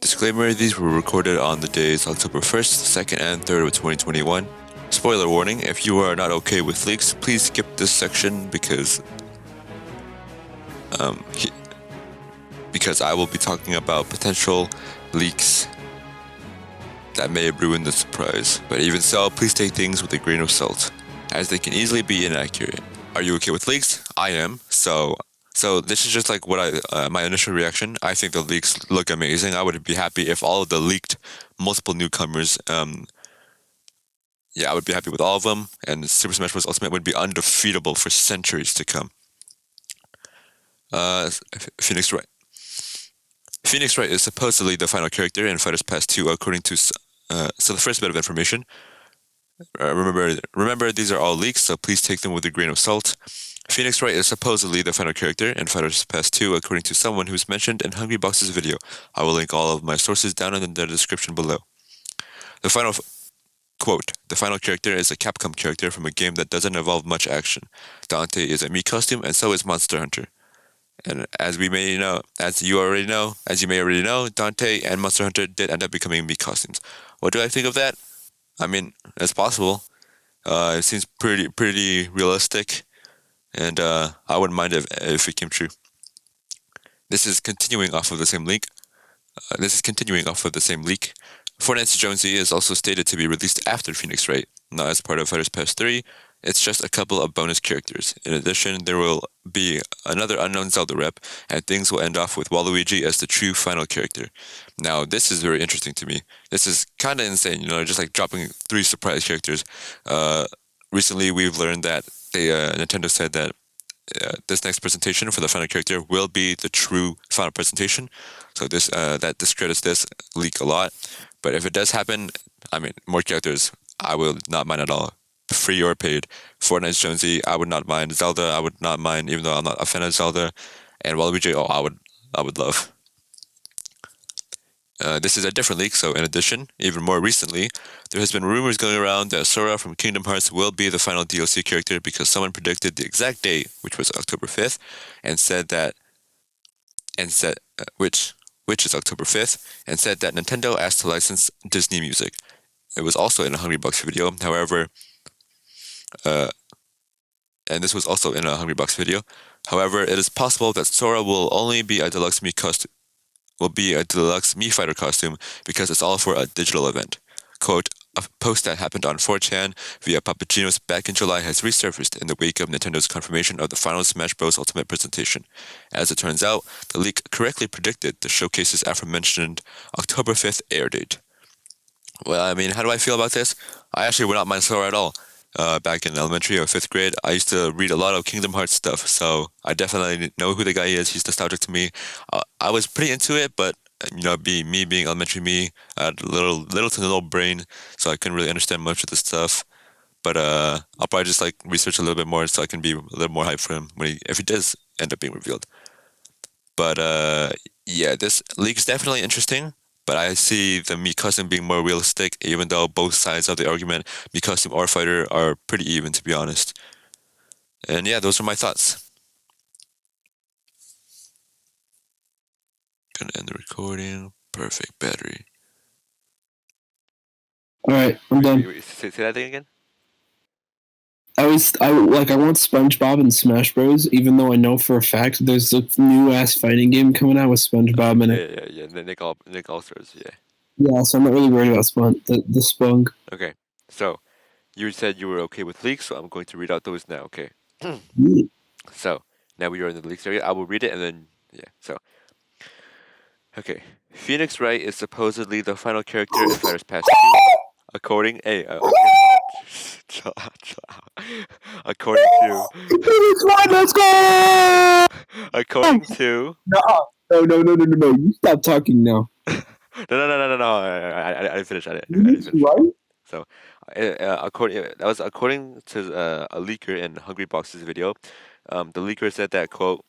Disclaimer, these were recorded on the days October 1st, 2nd, and 3rd of 2021. Spoiler warning, if you are not okay with leaks, please skip this section because I will be talking about potential leaks that may ruin the surprise. But even so, please take things with a grain of salt, as they can easily be inaccurate. Are you okay with leaks? I am. So this is just like what my initial reaction. I think the leaks look amazing. I would be happy if all of the leaked multiple newcomers, I would be happy with all of them, and Super Smash Bros. Ultimate would be undefeatable for centuries to come. Phoenix Wright. Phoenix Wright is supposedly the final character in Fighters Pass 2, according to... so the first bit of information. Remember, these are all leaks, so please take them with a grain of salt. Phoenix Wright is supposedly the final character in Fighters Pass 2, according to someone who's mentioned in Hungrybox's video. I will link all of my sources down in the description below. The final character is a Capcom character from a game that doesn't involve much action. Dante is a Mii costume, and so is Monster Hunter. And as you may already know, Dante and Monster Hunter did end up becoming Mii costumes. What do I think of that? I mean, it's possible. It seems pretty realistic. And I wouldn't mind if it came true. This is continuing off of the same leak. Fortnite's Jonesy is also stated to be released after Phoenix Wright, not as part of Fighters Pass 3. It's just a couple of bonus characters. In addition, there will be another unknown Zelda rep, and things will end off with Waluigi as the true final character. Now, this is very interesting to me. This is kind of insane, just like dropping 3 surprise characters. Recently, we've learned that Nintendo said that this next presentation for the final character will be the true final presentation. So that discredits this leak a lot. But if it does happen, I mean, more characters, I will not mind at all. Free or paid. Fortnite's Jonesy, I would not mind. Zelda, I would not mind, even though I'm not a fan of Zelda. And Waluigi, I would love. This is a different leak, so in addition, even more recently, there has been rumors going around that Sora from Kingdom Hearts will be the final DLC character because someone predicted the exact date, which was October 5th, which is October 5th, and said that Nintendo asked to license Disney music. It was also in a Hungrybox video, however, and this was also in a Hungrybox video. However, it is possible that Sora will only be a deluxe Mii fighter costume because it's all for a digital event. Quote, a post that happened on 4chan via Papagenos back in July has resurfaced in the wake of Nintendo's confirmation of the final Smash Bros. Ultimate presentation. As it turns out, the leak correctly predicted the showcase's aforementioned October 5th air date. Well, I mean, how do I feel about this? I actually would not mind Sora at all. Back in elementary or 5th grade, I used to read a lot of Kingdom Hearts stuff, so I definitely know who the guy is. He's nostalgic to me. I was pretty into it, but being elementary me, I had little to no brain, so I couldn't really understand much of the stuff. But I'll probably just like research a little bit more so I can be a little more hyped for him if he does end up being revealed. But this leak is definitely interesting. But I see the Mii costume being more realistic, even though both sides of the argument, Mii costume or fighter, are pretty even, to be honest. And yeah, those are my thoughts. Gonna end the recording. Perfect battery. Alright, I'm done. Say that thing again? I want SpongeBob in Smash Bros. Even though I know for a fact there's a new ass fighting game coming out with SpongeBob in it. Yeah. The Nick All-Stars, yeah. Yeah, so I'm not really worried about the Spunk. Okay, so you said you were okay with leaks, so I'm going to read out those now. Okay. So now we are in the leaks area. I will read it and then So. Okay, Phoenix Wright is supposedly the final character in Fighters Pass 2. According to let's go! According to No, you stop talking now. No. I didn't finish. I didn't finish. Right? So, according to a leaker in Hungrybox's video. The leaker said that, quote,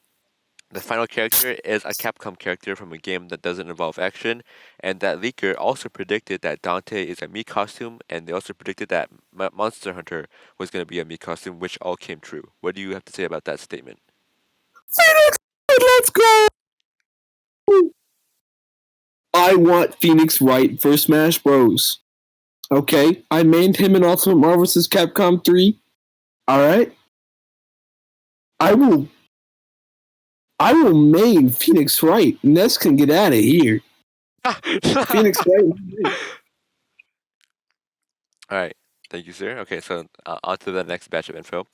the final character is a Capcom character from a game that doesn't involve action, and that leaker also predicted that Dante is a Mii costume, and they also predicted that Monster Hunter was going to be a Mii costume, which all came true. What do you have to say about that statement? Let's go! I want Phoenix Wright for Smash Bros. Okay, I mained him in Ultimate Marvel vs. Capcom 3. All right, I will main Phoenix Wright. Ness can get out of here. Phoenix Wright. All right. Thank you, sir. Okay, so on to the next batch of info.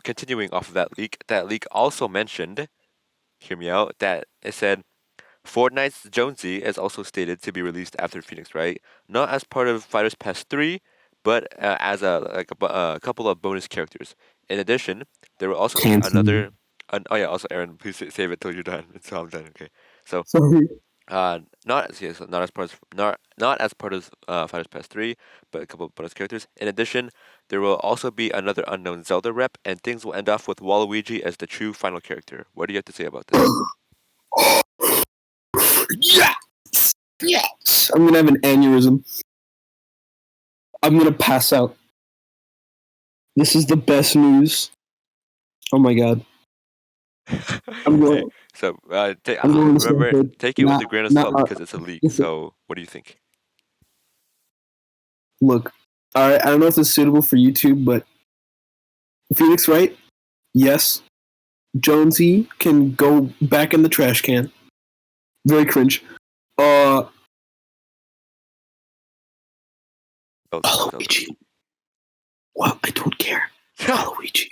Continuing off of that leak also mentioned, hear me out, that it said Fortnite's Jonesy is also stated to be released after Phoenix Wright, not as part of Fighters Pass 3, but as a couple of bonus characters. In addition, there will also be another. Oh yeah, also Aaron, please save it till you're done. So I'm done. Okay, so Sorry. not as part of not as part of Fighters Pass 3, but a couple of bonus characters. In addition, there will also be another unknown Zelda rep, and things will end off with Waluigi as the true final character. What do you have to say about this? Yes! Yes! I'm gonna have an aneurysm. I'm gonna pass out. This is the best news. Oh my god. I'm going. Hey, so remember, take it with a grain of salt because it's a leak. So what do you think? Look, all right. I don't know if this is suitable for YouTube, but Phoenix Wright, yes. Jonesy can go back in the trash can. Very cringe. Waluigi. Well, I don't care. Waluigi.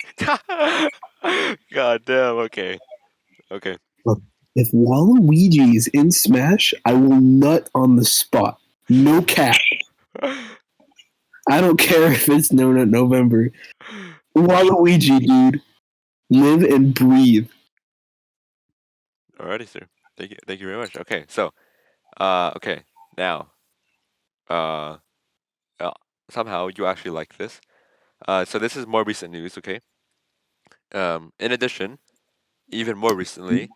God damn. Okay. Okay. Look, if Waluigi is in Smash, I will nut on the spot. No cap. I don't care if it's known at November. Waluigi, dude. Live and breathe. Alrighty, sir. Thank you. Thank you very much. Okay, so, okay, now, uh, somehow you actually like this. So this is more recent news. Okay. In addition, even more recently,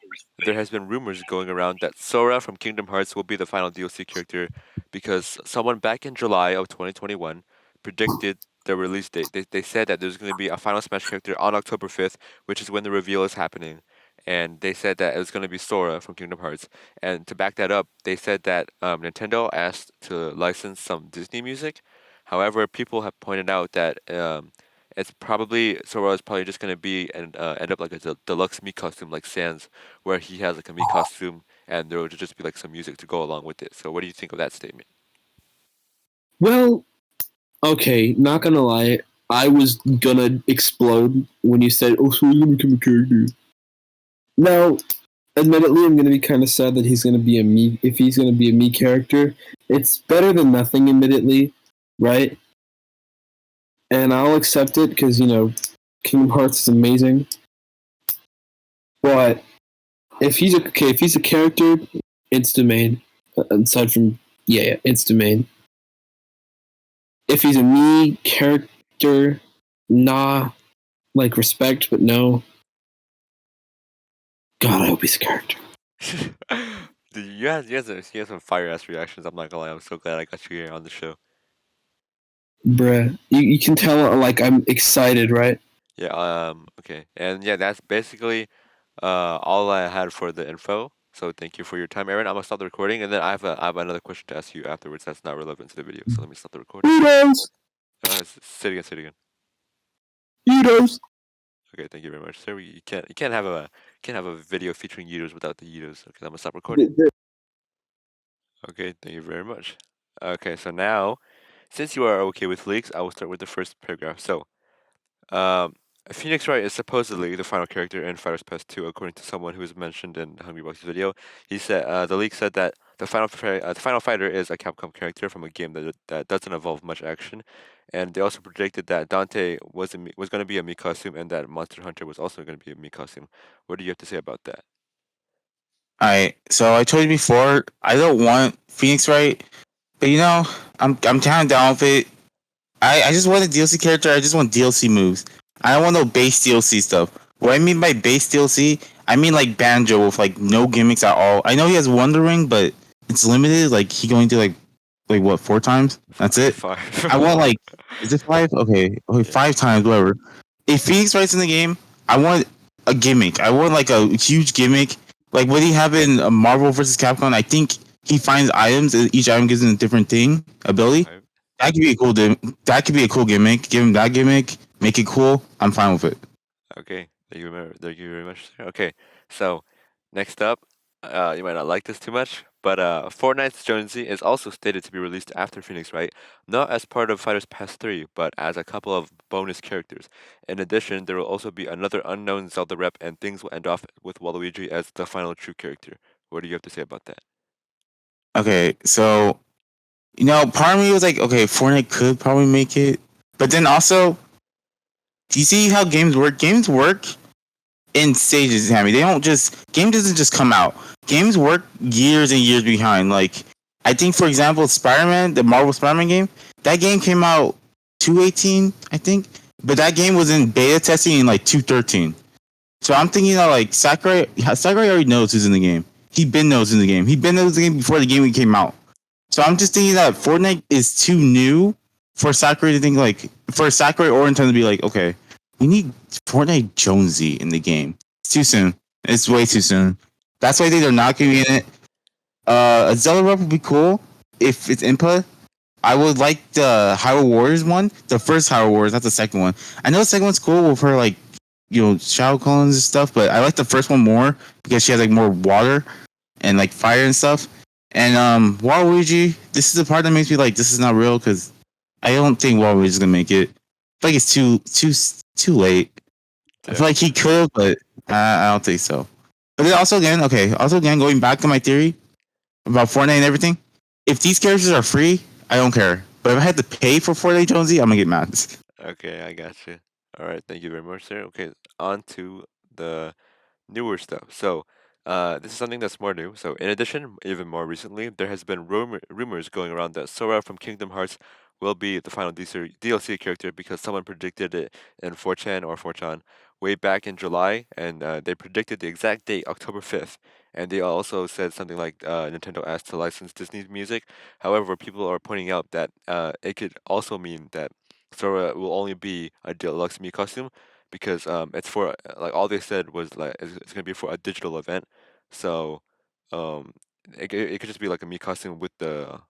there has been rumors going around that Sora from Kingdom Hearts will be the final DLC character because someone back in July of 2021 predicted the release date. They said that there's going to be a final Smash character on October 5th, which is when the reveal is happening. And they said that it was going to be Sora from Kingdom Hearts. And to back that up, they said that Nintendo asked to license some Disney music. However, people have pointed out that it's probably Sora is probably just gonna be and end up like a deluxe Mii costume like Sans, where he has like a Mii costume and there will just be like some music to go along with it. So what do you think of that statement? Well, okay, not gonna lie, I was gonna explode when you said, "Oh, so he's gonna become a character." Now, admittedly, I'm gonna be kind of sad that he's gonna be a Mii. If he's gonna be a Mii character, it's better than nothing. Admittedly, right? And I'll accept it because Kingdom Hearts is amazing. But if he's a character, insta main. Aside from insta main. If he's a Mii character, nah, like respect, but no. God, I hope he's a character. Dude, you have some fire ass reactions. I'm not gonna lie. I'm so glad I got you here on the show. Bruh, you can tell like I'm excited, right? Yeah. Okay. And yeah, that's basically all I had for the info. So thank you for your time, Aaron. I'm gonna stop the recording, and then I have another question to ask you afterwards. That's not relevant to the video. So let me stop the recording. Say it again. Yitos. Okay, thank you very much, sir. You can't have a video featuring Yitos without the Yitos. Okay, I'm gonna stop recording. Okay, thank you very much. Okay, so now, since you are okay with leaks, I will start with the first paragraph. So, um, Phoenix Wright is supposedly the final character in Fighters Pass 2, according to someone who was mentioned in Hungry Box's video. He said the leak said that the final fighter is a Capcom character from a game that doesn't involve much action, and they also predicted that Dante was going to be a Mii costume, and that Monster Hunter was also going to be a Mii costume. What do you have to say about that? Alright, so I told you before, I don't want Phoenix Wright, but I'm kind of down with it. I just want a DLC character. I just want DLC moves. I don't want no base DLC stuff. What I mean by base DLC, I mean like Banjo with like no gimmicks at all. I know he has Wonder Ring, but it's limited. Like he going to like what 4 times? That's it. 5. I want like is it 5? Okay, 5 times, whatever. If Phoenix Wright's in the game, I want a gimmick. I want like a huge gimmick. Like what he have in Marvel vs. Capcom, I think he finds items, and each item gives him a different thing, ability. Right. That could be a cool. That could be a cool gimmick. Give him that gimmick. Make it cool. I'm fine with it. Okay, thank you very much, sir. Okay, so next up, you might not like this too much, but Fortnite's Jonesy is also stated to be released after Phoenix Wright, not as part of Fighters Pass 3, but as a couple of bonus characters. In addition, there will also be another unknown Zelda rep, and things will end off with Waluigi as the final true character. What do you have to say about that? Okay, so part of me was like, okay, Fortnite could probably make it, but then also, do you see how games work? Games work in stages, Hammy. They don't just game doesn't just come out. Games work years and years behind. Like I think, for example, Spider-Man, the Marvel Spider-Man game, that game came out 2018, I think, but that game was in beta testing in like 2013. So I'm thinking that like Sakurai already knows who's in the game. He been knows in the game. He been knows the game before the game came out. So I'm just thinking that Fortnite is too new for Sakurai to think like for Sakurai or Nintendo to be like, okay, we need Fortnite Jonesy in the game. It's too soon. It's way too soon. That's why they're not giving it. A Zelda rep would be cool if it's input. I would like the Hyrule Warriors one, the first Hyrule Warriors, not the second one. I know the second one's cool with her like shadow clones and stuff, but I like the first one more because she has like more water and like fire and stuff. And Waluigi, this is the part that makes me like this is not real because I don't think Waluigi's gonna make it. I feel like it's too late. I feel like he could, but I don't think so. But then also again, going back to my theory about Fortnite and everything. If these characters are free, I don't care. But if I had to pay for Fortnite Jonesy, I'm gonna get mad. Okay, I got you. All right, thank you very much, sir. Okay, on to the newer stuff. So, this is something that's more new. So, in addition, even more recently, there has been rumors going around that Sora from Kingdom Hearts will be the final DLC character because someone predicted it in 4chan or 4chan way back in July, and they predicted the exact date, October 5th. And they also said something like Nintendo asked to license Disney's music. However, people are pointing out that it could also mean that Sora will only be a deluxe me costume because it's for like all they said was like it's gonna be for a digital event, so um it could just be like a me costume with the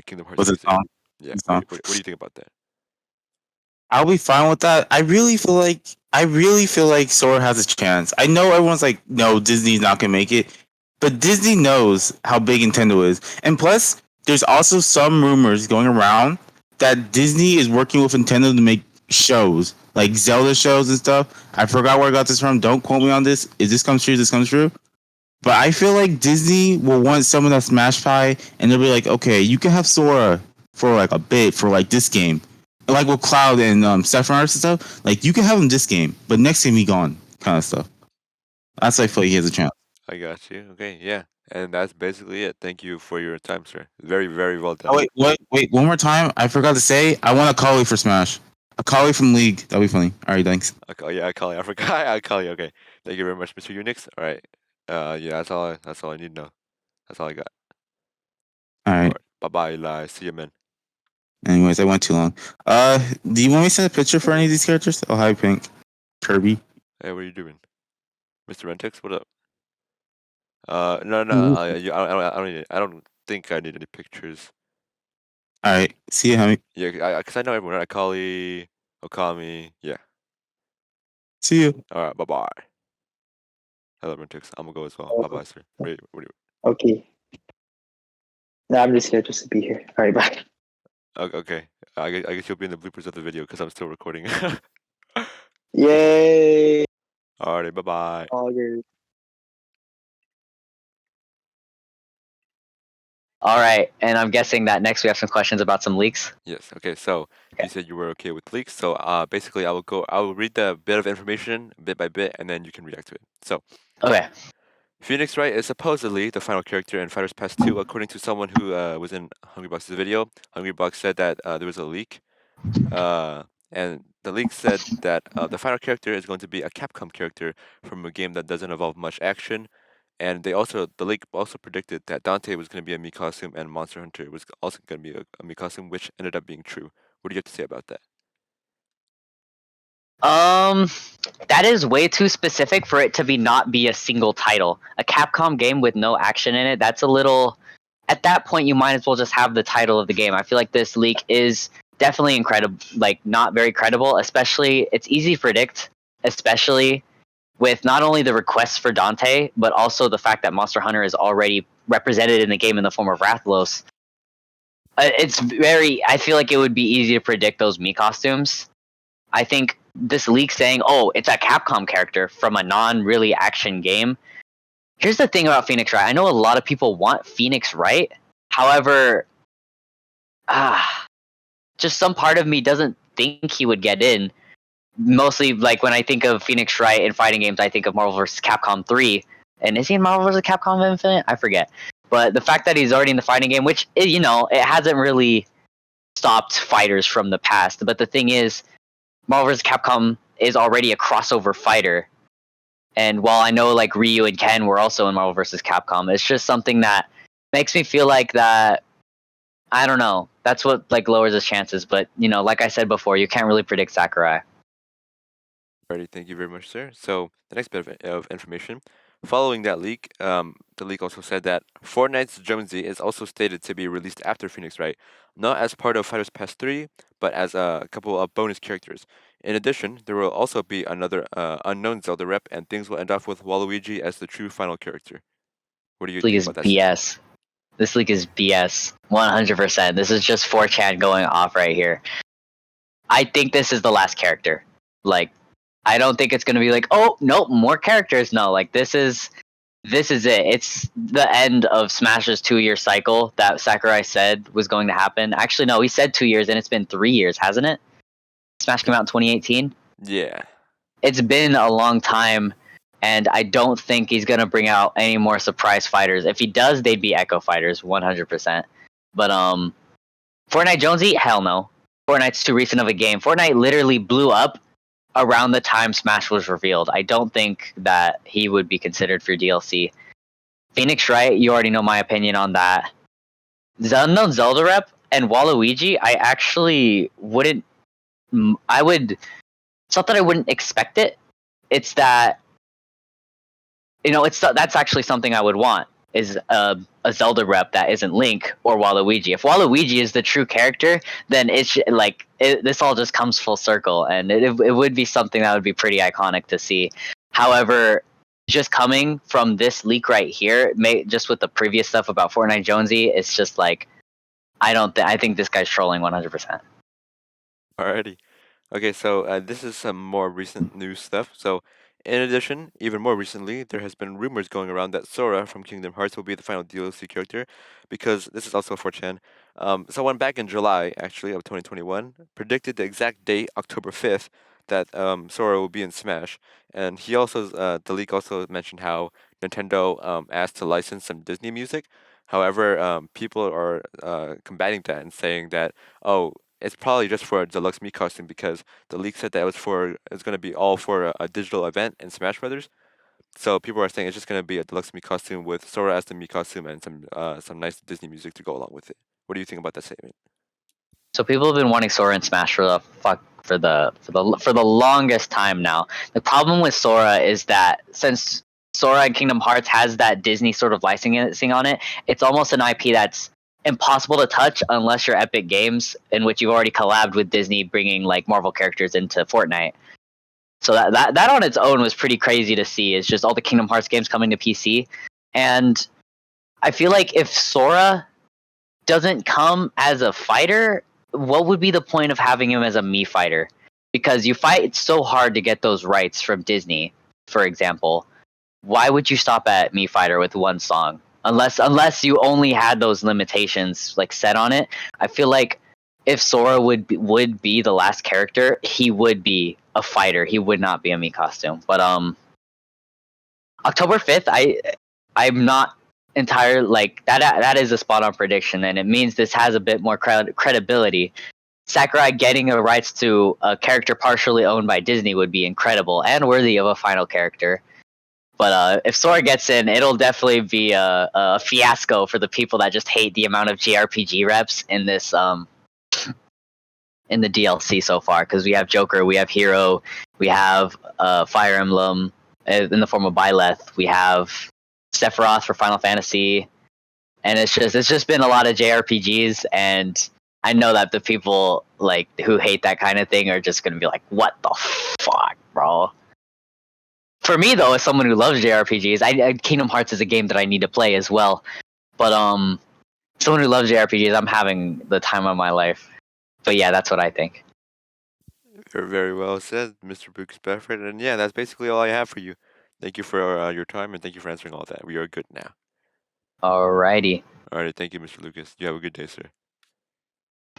Kingdom Hearts What's the music. song? Yeah, The song. what do you think about that? I'll be fine with that. I really feel like Sora has a chance. I know everyone's like, no, Disney's not gonna make it, but Disney knows how big Nintendo is, and plus, there's also some rumors going around that Disney is working with Nintendo to make shows like Zelda shows and stuff. I forgot where I got this from. Don't quote me on this. If this comes true, this comes true. But I feel like Disney will want some of that Smash Pie, and they'll be like, okay, you can have Sora for like a bit for like this game, like with Cloud and Saffron Arts and stuff. Like you can have him this game, but next game he gone, kind of stuff. That's why I feel like he has a chance. I got you. Okay, yeah, and that's basically it. Thank you for your time, sir. Very, very well Oh done. wait, one more time. I forgot to say I want a collie for Smash. A collie from League. That'd be funny. All right, thanks. Yeah, I call you. I forgot. I call you. Okay, thank you very much, Mr. Unix. All right. Yeah, that's all I need to know. That's all I got. All All right. right. Bye bye, Eli. See you, man. Anyways, I went too long. Do you want me to send a picture for any of these characters? Oh, hi, Pink. Kirby. Hey, what are you doing, Mr. Rentex? What up? No, no, Mhm. I don't need I don't think I need any pictures. All right. See you, Hammy. Yeah, cause I know everyone. Akali, Okami. Yeah. See you. All right. Bye bye. Hello, Rentex. I'm gonna go as well. Bye bye, sir. Wait, what do Okay. No, I'm just here just to be here. All right, bye. okay. I guess you'll be in the bloopers of the video because I'm still recording. Yay! Alrighty. Bye bye. All good. All right, and I'm guessing that next we have some questions about some leaks. Yes. Okay. So you said you were okay with leaks. So basically, I will read the bit of information bit by bit, and then you can react to it. So. Okay. Phoenix Wright is supposedly the final character in Fighters Pass 2, according to someone who was in Hungrybox's video. Hungrybox said that there was a leak, and the leak said that the final character is going to be a Capcom character from a game that doesn't involve much action. And the leak also predicted that Dante was going to be a Mii costume and Monster Hunter was also going to be a Mii costume, which ended up being true. What do you have to say about that? That is way too specific for it to not be a single title. A Capcom game with no action in it, that's a little at that point, you might as well just have the title of the game. I feel like this leak is definitely incredible, like not very credible. Especially, it's easy to predict, especially with not only the requests for Dante, but also the fact that Monster Hunter is already represented in the game in the form of Rathalos. It's very. I feel like it would be easy to predict those Mii costumes. I think this leak saying, "Oh, it's a Capcom character from a non-really action game." Here's the thing about Phoenix Wright. I know a lot of people want Phoenix Wright. However, just some part of me doesn't think he would get in. Mostly, like when I think of Phoenix Wright in fighting games, I think of Marvel vs. Capcom 3. And is he in Marvel vs. Capcom Infinite? I forget. But the fact that he's already in the fighting game, which, you know, it hasn't really stopped fighters from the past. But the thing is, Marvel vs. Capcom is already a crossover fighter. And while I know like Ryu and Ken were also in Marvel vs. Capcom, it's just something that makes me feel like that. I don't know. That's what like lowers his chances. But you know, like I said before, you can't really predict Sakurai. Alrighty, thank you very much, sir. So the next bit of information. Following that leak, the leak also said that Fortnite's Jonesy is also stated to be released after Phoenix Wright, not as part of Fighters Pass 3, but as a couple of bonus characters. In addition, there will also be another unknown Zelda rep, and things will end off with Waluigi as the true final character. What do you This leak think is about that? BS. This leak is BS. 100%. This is just 4chan going off right here. I think this is the last character. Like, I don't think it's gonna be like, oh nope, more characters. No, like this is it. It's the end of Smash's 2-year cycle that Sakurai said was going to happen. Actually, no, he said 2 years, and it's been 3 years, hasn't it? Smash came out in 2018. Yeah. It's been a long time, and I don't think he's gonna bring out any more surprise fighters. If he does, they'd be Echo fighters, 100%. But Fortnite Jonesy, hell no. Fortnite's too recent of a game. Fortnite literally blew up around the time Smash was revealed. I don't think that he would be considered for DLC. Phoenix Wright, you already know my opinion on that. The unknown Zelda rep and Waluigi, I actually wouldn't. I would. It's not that I wouldn't expect it. It's that, you know, that's actually something I would want, is a Zelda rep that isn't Link or Waluigi. If Waluigi is the true character, then it's like this all just comes full circle, and it would be something that would be pretty iconic to see. However, just coming from this leak right here, just with the previous stuff about Fortnite Jonesy, it's just like I think this guy's trolling 100%. Alrighty. Okay, so this is some more recent news stuff. So, in addition, even more recently, there has been rumors going around that Sora from Kingdom Hearts will be the final DLC character, because this is also 4chan. Someone back in July, actually, of 2021, predicted the exact date, October 5th, that Sora will be in Smash. And he also, the leak also mentioned how Nintendo asked to license some Disney music. However, people are combating that and saying that, oh, it's probably just for a deluxe Mii costume, because the leak said that it's going to be all for a digital event in Smash Brothers. So people are saying it's just going to be a deluxe Mii costume with Sora as the Mii costume and some nice Disney music to go along with it. What do you think about that statement? So people have been wanting Sora in Smash for the longest time now. The problem with Sora is that since Sora and Kingdom Hearts has that Disney sort of licensing on it, it's almost an IP that's impossible to touch unless you're Epic Games, in which you've already collabed with Disney, bringing like Marvel characters into Fortnite. So that on its own was pretty crazy to see. It's just all the Kingdom Hearts games coming to PC, and I feel like if Sora doesn't come as a fighter, what would be the point of having him as a Mii fighter? Because you fight so hard to get those rights from Disney, for example. Why would you stop at Mii fighter with one song? Unless you only had those limitations like set on it. I feel like if Sora would be the last character, he would be a fighter. He would not be a Mii costume. But October 5th, I'm not entirely like that is a spot on prediction, and it means this has a bit more credibility. Sakurai getting the rights to a character partially owned by Disney would be incredible and worthy of a final character. But if Sora gets in, it'll definitely be a fiasco for the people that just hate the amount of JRPG reps in this in the DLC so far. Because we have Joker, we have Hero, we have Fire Emblem in the form of Byleth, we have Sephiroth for Final Fantasy. and it's just been a lot of JRPGs, and I know that the people like who hate that kind of thing are just gonna be like, "What the fuck, bro?" For me though, as someone who loves JRPGs, Kingdom Hearts is a game that I need to play as well. But someone who loves JRPGs, I'm having the time of my life. But yeah, that's what I think. You're very well said, Mr. bucasbafford. And yeah, that's basically all I have for you. Thank you for your time and thank you for answering all that. We are good now. Alrighty. Alrighty, thank you, Mr. Lucas. You have a good day, sir.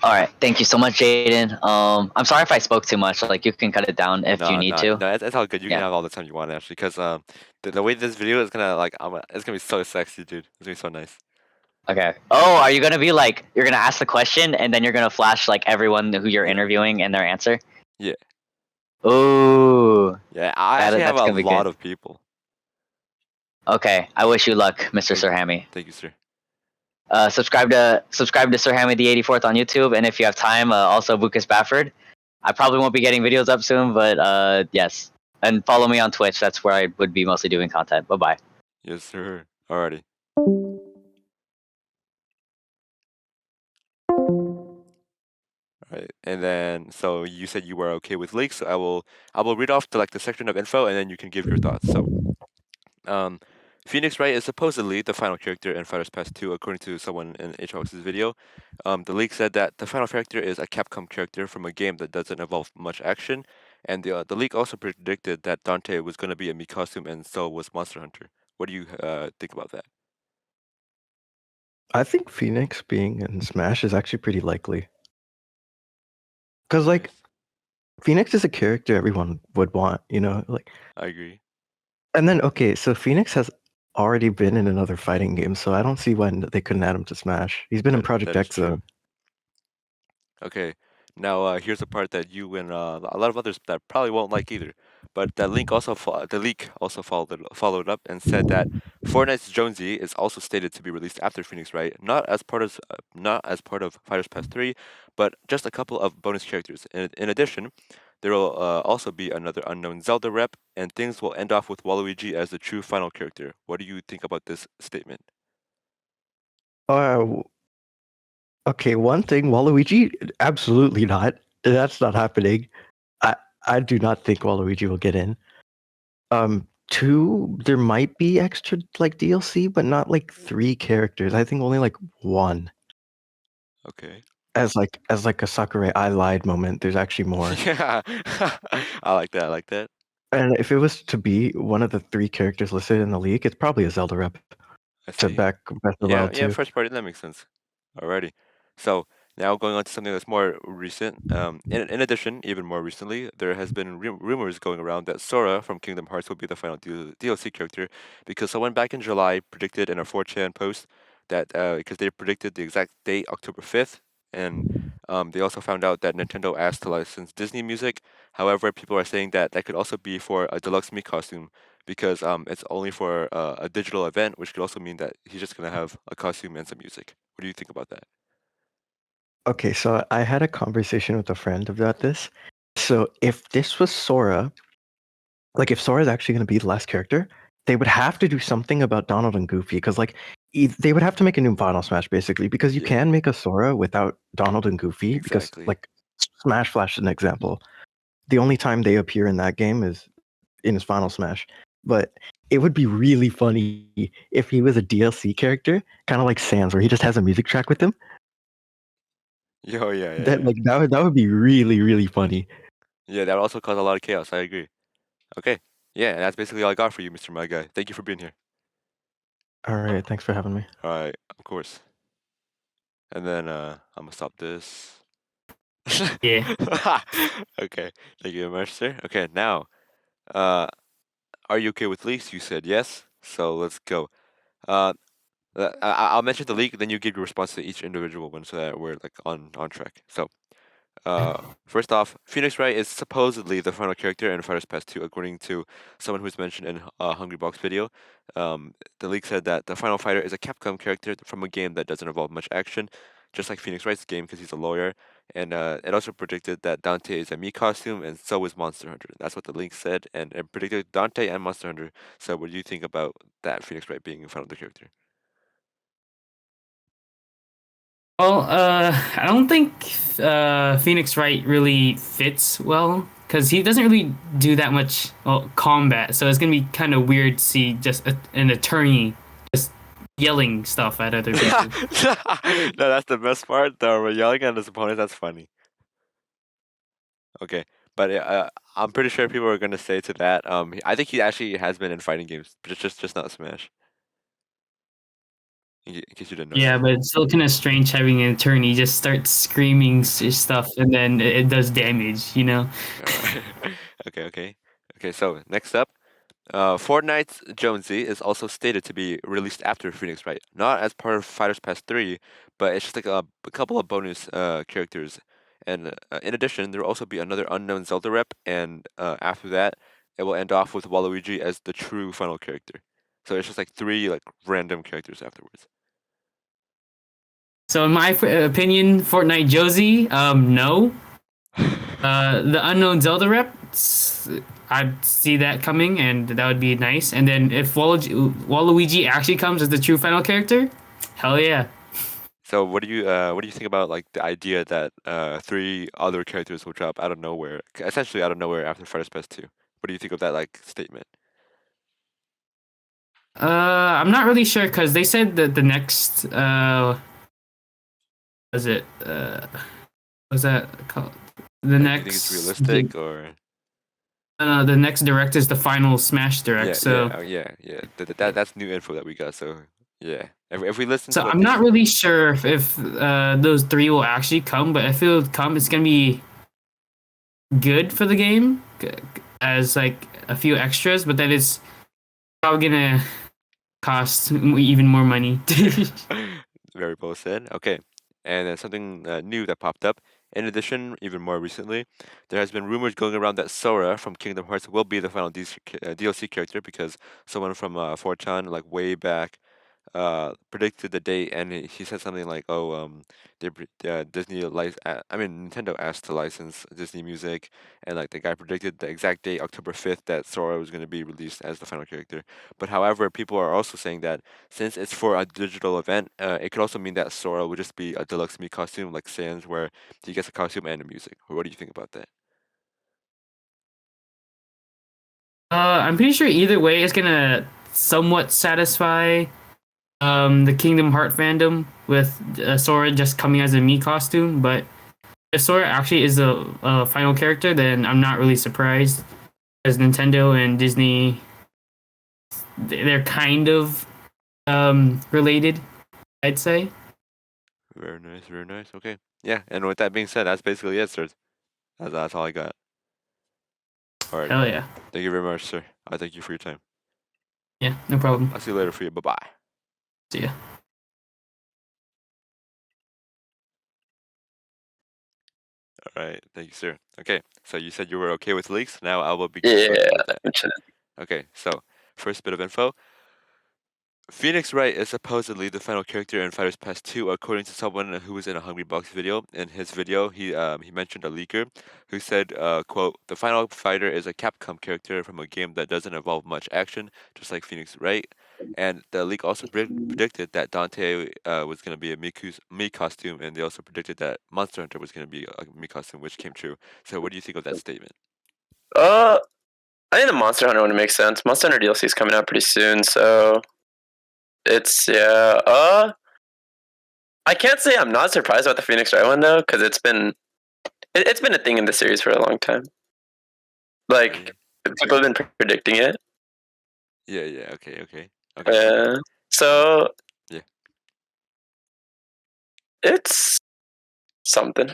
All right, thank you so much, Jaden. I'm sorry if I spoke too much. Like, you can cut it down if you need to. No, it's all good. You can Yeah. have all the time you want actually, because the way this video is gonna it's gonna be so sexy, dude. It's gonna be so nice. Okay. Oh, are you gonna be like, you're gonna ask the question and then you're gonna flash like everyone who you're Yeah. interviewing and their answer? Yeah. Ooh. Yeah, I actually have that's a gonna be lot good. of people. Okay. I wish you luck, Mr. Sir Hammy. Thank you, sir. Subscribe to Sir Hammy the 84th on YouTube, and if you have time, also bucasbafford. I probably won't be getting videos up soon, but yes. And follow me on Twitch. That's where I would be mostly doing content. Bye bye. Yes, sir. Alrighty. Right. And then so you said you were okay with leaks, so I will read off the section of info and then you can give your thoughts. So Phoenix Wright is supposedly the final character in Fighters Pass 2, according to someone in HOX's video. The leak said that the final character is a Capcom character from a game that doesn't involve much action, and the leak also predicted that Dante was going to be a Mii costume, and so was Monster Hunter. What do you think about that? I think Phoenix being in Smash is actually pretty likely. Because, like, Phoenix is a character everyone would want, you know? Like, I agree. and then, okay, so Phoenix has already been in another fighting game, so I don't see why they couldn't add him to Smash. He's been in Project That is X, though. true. Okay, now here's a part that you and a lot of others that probably won't like either. But that link also the leak also followed up and said that Fortnite's Jonesy is also stated to be released after Phoenix Wright, not as part of Fighters Pass 3, but just a couple of bonus characters. In addition, there will also be another unknown Zelda rep, and things will end off with Waluigi as the true final character. What do you think about this statement? Uh, okay, one thing, Waluigi, absolutely not. That's not happening. I do not think Waluigi will get in. Two, there might be extra like DLC, but not like 3 characters. I think only like 1. Okay. As like a Sakurai I lied moment. There's actually more. Yeah, I like that. I like that. And if it was to be one of the 3 characters listed in the league, it's probably a Zelda rep I to see. back Breath of the Yeah, Wild yeah, 2. first party, that makes sense. Alrighty. So now going on to something that's more recent. In addition, even more recently, there has been rumors going around that Sora from Kingdom Hearts will be the final DLC character because someone back in July predicted in a 4chan post that because they predicted the exact date, October 5th, and they also found out that Nintendo asked to license Disney music. However, people are saying that that could also be for a deluxe Mii costume because it's only for a digital event, which could also mean that he's just gonna have a costume and some music. What do you think about that? Okay, so I had a conversation with a friend about this. So if this was Sora, like if Sora is actually going to be the last character, they would have to do something about Donald and Goofy because like they would have to make a new Final Smash basically because you Yeah. can make a Sora without Donald and Goofy because Exactly. like Smash Flash is an example. The only time they appear in that game is in his Final Smash. But it would be really funny if he was a DLC character, kind of like Sans, where he just has a music track with him. Yo, yeah. That would be really really funny. Yeah, that would also cause a lot of chaos. I agree. Okay. Yeah, and that's basically all I got for you, Mr. MyGuy. Thank you for being here. All right, thanks for having me. All right, of course. And then I'm gonna stop this. Yeah. Okay. Thank you very much, sir. Okay, now, uh, are you okay with leaks? You said yes. So let's go. Uh, I'll mention the leak, then you give your response to each individual one, so that we're like on track. So, first off, Phoenix Wright is supposedly the final character in Fighters Pass 2, according to someone who's mentioned in Hungry Box video. The leak said that the final fighter is a Capcom character from a game that doesn't involve much action, just like Phoenix Wright's game because he's a lawyer. And it also predicted that Dante is a Mii costume, and so is Monster Hunter. That's what the link said, and it predicted Dante and Monster Hunter. So, what do you think about that Phoenix Wright being a final character? Well, I don't think Phoenix Wright really fits well because he doesn't really do that much combat. So it's gonna be kind of weird to see just an attorney just yelling stuff at other people. No, that's the best part. Though we're yelling at his opponent. That's funny. Okay, but I'm pretty sure people are gonna say to that. I think he actually has been in fighting games, but just not Smash. In case you didn't know Yeah, that. but it's still kind of strange having an attorney just start screaming stuff and then it does damage. Okay. So next up, Fortnite's Jonesy is also stated to be released after Phoenix Wright, not as part of Fighters Pass 3, but it's just like a couple of bonus characters. And in addition, there will also be another unknown Zelda rep, and after that, it will end off with Waluigi as the true final character. So it's just like three like random characters afterwards. So in my opinion, Fortnite Josie, no. The unknown Zelda rep, I'd see that coming, and that would be nice. And then if Waluigi actually comes as the true final character, hell yeah. So what do you think about like the idea that three other characters will drop out of nowhere, essentially out of nowhere after Fighters Pass 2? What do you think of that like statement? I'm not really sure because they said that the next was it was that called the Like, do you think it's next realistic or? the next direct is the final Smash direct. Yeah. That's new info that we got. So yeah, if we listen So to what I'm not really sure if those three will actually come, but I feel it's gonna be good for the game as like a few extras, but that is probably gonna cost even more money. very well said. Okay, and then something new that popped up. In addition, even more recently, there has been rumors going around that Sora from Kingdom Hearts will be the final DLC character because someone from 4chan, like way back, predicted the date, and he said something like, "Oh, Disney Nintendo asked to license Disney music, and like the guy predicted the exact date, October 5th, that Sora was going to be released as the final character." But however, people are also saying that since it's for a digital event, it could also mean that Sora would just be a deluxe me costume, like Sans, where he gets a costume and the music. What do you think about that? I'm pretty sure either way it's gonna somewhat satisfy the Kingdom Heart fandom with Sora just coming as a me costume, but if Sora actually is a final character, then I'm not really surprised. As Nintendo and Disney, they're kind of related, I'd say. Very nice, very nice. Okay, yeah. And with that being said, that's basically it, sir. That's all I got. All right. Hell yeah. Thank you very much, sir. I thank you for your time. Yeah, no problem. I'll see you later for you. Bye bye. See ya. All right, thank you, sir. Okay, so you said you were okay with leaks. Now I will begin talking Yeah, about that. Okay, so first bit of info. Phoenix Wright is supposedly the final character in Fighters Pass 2, according to someone who was in a Hungry Box video. In his video, he mentioned a leaker who said, quote, "The final fighter is a Capcom character from a game that doesn't involve much action, just like Phoenix Wright." And the leak also predicted that Dante was going to be a Mii costume, and they also predicted that Monster Hunter was going to be a Mii costume, which came true. So what do you think of that statement? I think the Monster Hunter one makes sense. Monster Hunter DLC is coming out pretty soon, so it's I can't say I'm not surprised about the Phoenix Wright one though, because it's been a thing in the series for a long time. Like people have been predicting it. Yeah. Okay. Yeah. So yeah, it's something.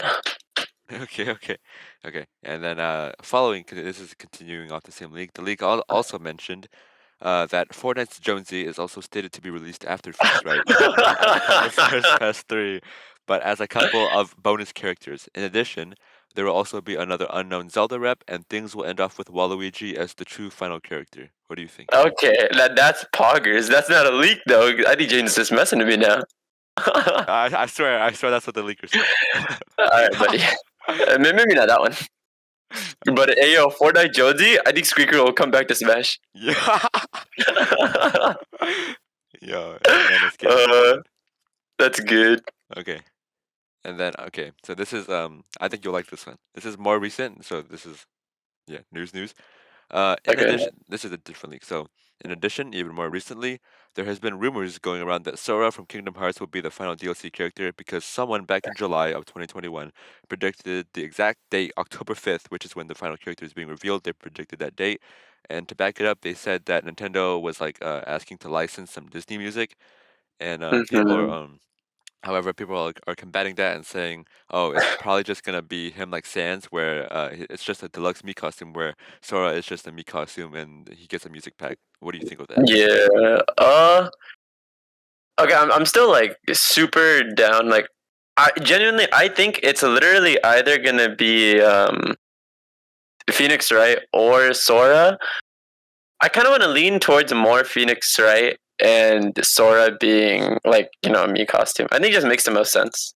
Okay. And then following, this is continuing off the same leak. The leak also mentioned that Fortnite's Jonesy is also stated to be released after Phoenix Wright, not as part of Fighters Pass 3, but as a couple of bonus characters. In addition, there will also be another unknown Zelda rep, and things will end off with Waluigi as the true final character. What do you think? Okay, that's poggers. That's not a leak though. I think Jaden's just messing with me now. I swear that's what the leaker said. Alright, buddy. Maybe not that one. But hey, yo, Fortnite Jonesy, I think Squeaker will come back to Smash. Yeah. Yo, man, let's get That's good. okay. And then okay, so this is I think you'll like this one. This is more recent, so this is news. In Okay. addition, this is a different leak. So, in addition, even more recently, there has been rumors going around that Sora from Kingdom Hearts will be the final DLC character because someone back in July of 2021 predicted the exact date, October 5th, which is when the final character is being revealed. They predicted that date, and to back it up, they said that Nintendo was like asking to license some Disney music, and people are Mhm. However, people are combating that and saying, "Oh, it's probably just gonna be him like Sans, where it's just a deluxe Mii costume, where Sora is just a Mii costume and he gets a music pack." What do you think of that? Yeah. Okay. I'm still like super down. Like, I genuinely I think it's literally either gonna be Phoenix Wright or Sora. I kind of want to lean towards more Phoenix Wright and Sora being like a Mii costume. I think it just makes the most sense.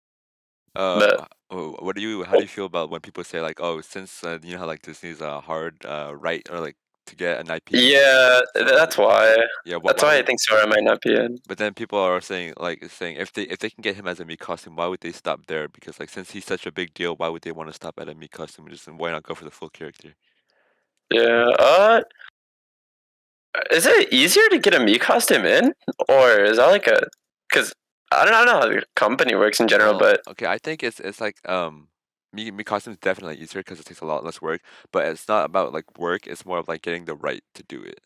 But What do you? How do you feel about when people say like, "Oh, since you know how like Disney's hard right or like to get an IP." yeah, So that's why. yeah, That's why why I would? think Sora might not be in. But then people are saying if they can get him as a Mii costume, why would they stop there? Because like since he's such a big deal, why would they want to stop at a Mii costume? And why not go for the full character? Yeah. Is it easier to get a Mii costume in, or is that like a? Because I don't know how the company works in general, Well, but okay, I think it's like me costume is definitely easier because it takes a lot less work, but it's not about like work. It's more of like getting the right to do it.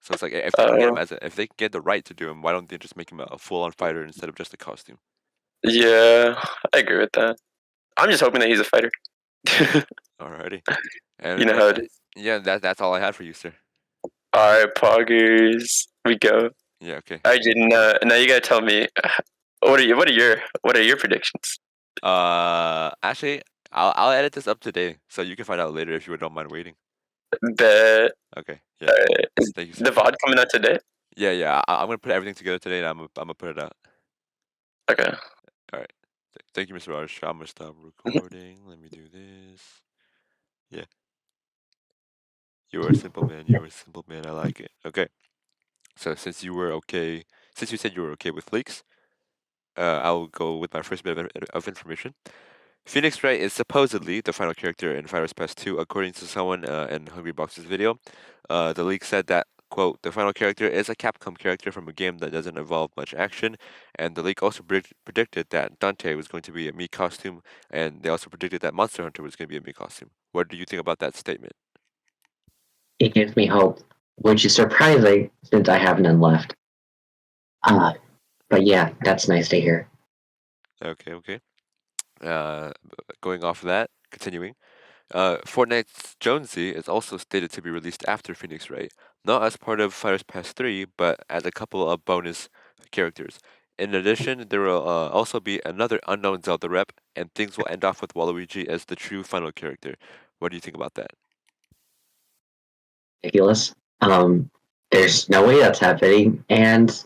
So it's like if they can get him uh, as if they can get the right to do him, why don't they just make him a full on fighter instead of just a costume? yeah, I agree with that. I'm just hoping that he's a fighter. Alrighty, You and know how it is. yeah, that's all I had for you, sir. All right, poggers, we go. Yeah, okay. I didn't. Now you gotta tell me what are your predictions? Actually, I'll edit this up today, so you can find out later if you don't mind waiting. Bet. Okay, yeah. Is Thank you, the sir. VOD coming out today? Yeah. I'm gonna put everything together today, and I'm gonna put it out. Okay. All right. Thank you, Mr. Raj. I'm gonna stop recording. Let me do this. Yeah. You're a simple man. You're a simple man. I like it. Okay. So since you said you were okay with leaks, I'll go with my first bit of information. Phoenix Wright is supposedly the final character in Fighters Pass 2, according to someone in Hungrybox's video. The leak said that, quote, the final character is a Capcom character from a game that doesn't involve much action, and the leak also predicted that Dante was going to be a Mii costume, and they also predicted that Monster Hunter was going to be a Mii costume. What do you think about that statement? It gives me hope, which is surprising since I have none left. But yeah, that's nice to hear. Okay. Going off of that, continuing. Fortnite's Jonesy is also stated to be released after Phoenix Wright, not as part of Fighters Pass 3, but as a couple of bonus characters. In addition, there will also be another unknown Zelda rep, and things will end off with Waluigi as the true final character. What do you think about that? Ridiculous. There's no way that's happening, and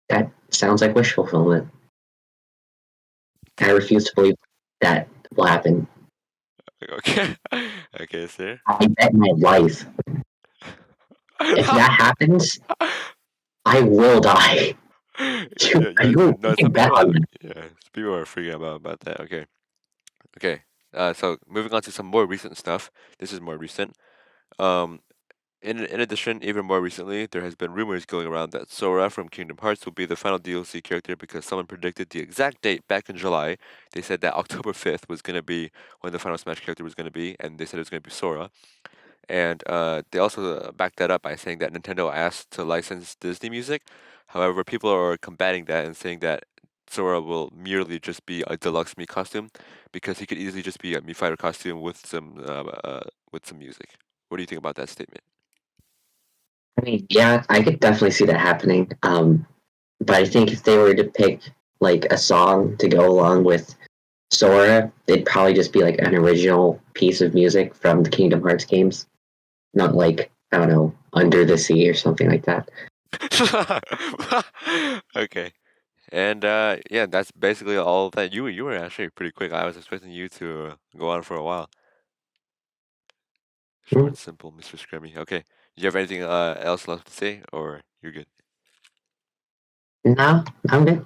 that sounds like wish fulfillment. I refuse to believe that will happen. Okay, okay, sir. I bet my life. If that happens, I will die. Yeah, Are you no, a bet on that? people are freaking about that. Okay. So moving on to some more recent stuff. This is more recent. Um, in addition, even more recently, there has been rumors going around that Sora from Kingdom Hearts will be the final DLC character because someone predicted the exact date back in July. They said that October 5th was going to be when the final Smash character was going to be, and they said it was going to be Sora. And they also backed that up by saying that Nintendo asked to license Disney music. However, people are combating that and saying that Sora will merely just be a deluxe Mii costume because he could easily just be a Mii fighter costume with some music. What do you think about that statement? I mean, yeah, I could definitely see that happening. But I think if they were to pick like a song to go along with Sora, it'd probably just be like an original piece of music from the Kingdom Hearts games, not like I don't know, Under the Sea or something like that. Okay. And yeah, that's basically all that you were actually pretty quick. I was expecting you to go on for a while. Short and simple, Mr. Scrummy. Okay. Do you have anything else left to say, or you're good? No, I'm good.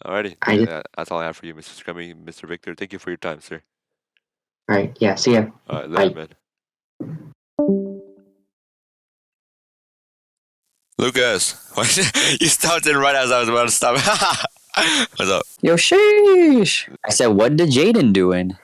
Alrighty. I just- That's all I have for you, Mr. Scrummy. Mr. Victor, thank you for your time, sir. All right. Yeah. See ya. Alright, later, man. Lucas, you stopped it right as I was about to stop. What's up? Yo, sheesh. I said, what did Jaden doing?